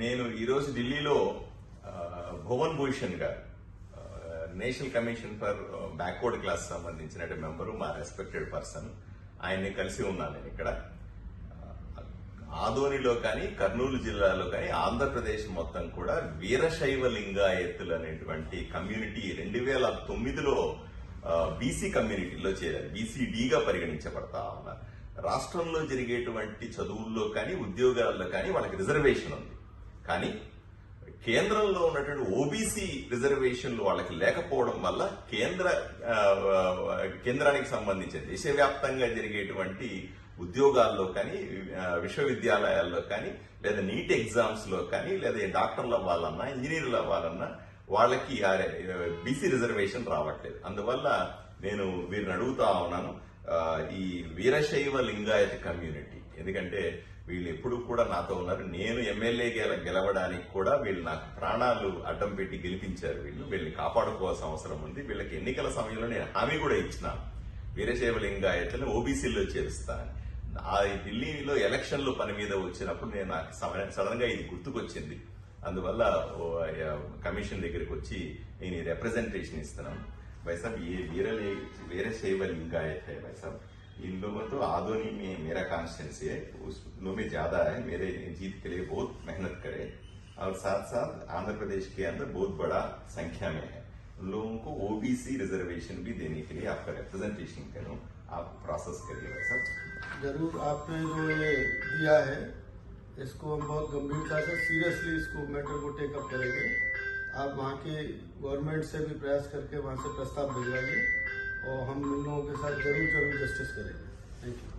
నేను ఈరోజు ఢిల్లీలో భువన్ భూషణ్ గారు national commission for backward class సంబంధించిన మెంబరు, మా రెస్పెక్టెడ్ పర్సన్, ఆయన్ని కలిసి ఉన్నాను నేను ఇక్కడ. ఆదోనిలో కానీ కర్నూలు జిల్లాలో కానీ ఆంధ్రప్రదేశ్ మొత్తం కూడా వీరశైవ లింగాయత్తులు అనేటువంటి కమ్యూనిటీ 2009లో బీసీ కమ్యూనిటీలో చేరారు. బీసీడీగా పరిగణించబడతా ఉన్నారు. రాష్ట్రంలో జరిగేటువంటి చదువుల్లో కానీ ఉద్యోగాల్లో కానీ వాళ్ళకి రిజర్వేషన్ ఉంది. కానీ కేంద్రంలో ఉన్నటువంటి ఓబీసీ రిజర్వేషన్లు వాళ్ళకి లేకపోవడం వల్ల కేంద్రానికి సంబంధించిన దేశవ్యాప్తంగా జరిగేటువంటి ఉద్యోగాల్లో కానీ విశ్వవిద్యాలయాల్లో కానీ లేదా నీట్ ఎగ్జామ్స్ లో కానీ లేదా డాక్టర్లు అవ్వాలన్నా ఇంజనీర్లు అవ్వాలన్నా వాళ్ళకి బీసీ రిజర్వేషన్ రావట్లేదు. అందువల్ల నేను వీరిని అడుగుతా ఉన్నాను, ఈ వీరశైవ లింగాయత కమ్యూనిటీ, ఎందుకంటే వీళ్ళు ఎప్పుడు కూడా నాతో ఉన్నారు. నేను ఎమ్మెల్యే గెలవడానికి కూడా వీళ్ళు నాకు ప్రాణాలు అడ్డం పెట్టి గెలిపించారు. వీళ్ళని కాపాడుకోవాల్సిన అవసరం ఉంది. వీళ్ళకి ఎన్నికల సమయంలో నేను హామీ కూడా ఇచ్చినాను, వీరశైవ లింగాయతని ఓబీసీలో చేరుస్తాను. ఆ ఢిల్లీలో ఎలక్షన్లు పని మీద వచ్చినప్పుడు నేను నాకు సడన్ గా ఇది గుర్తుకొచ్చింది. అందువల్ల కమిషన్ దగ్గరికి వచ్చి నేను రిప్రజెంటేషన్ ఇస్తున్నాను. भाई साहब, ये वीरशैव लिंगायत है भाई साहब, इन लोगों तो आदोनी में मेरा कॉन्स्टिट्यूंसी है, उस में ज्यादा है, मेरे जीत के लिए बहुत मेहनत करे और साथ साथ आंध्र प्रदेश के अंदर बहुत बड़ा संख्या में है. उन लोगों को ओबीसी रिजर्वेशन भी देने के लिए आपका रिप्रेजेंटेशन करूं, आप प्रोसेस करिए भाई साहब. जरूर, आपने जो ये दिया है इसको हम बहुत गंभीरता से सीरियसली इसको मैटर को टेकअप करेंगे. आप वहाँ के गवर्नमेंट से भी प्रयास करके वहाँ से प्रस्ताव भिजवाइए और हम इन लोगों के साथ जरूर जस्टिस करेंगे. Thank you.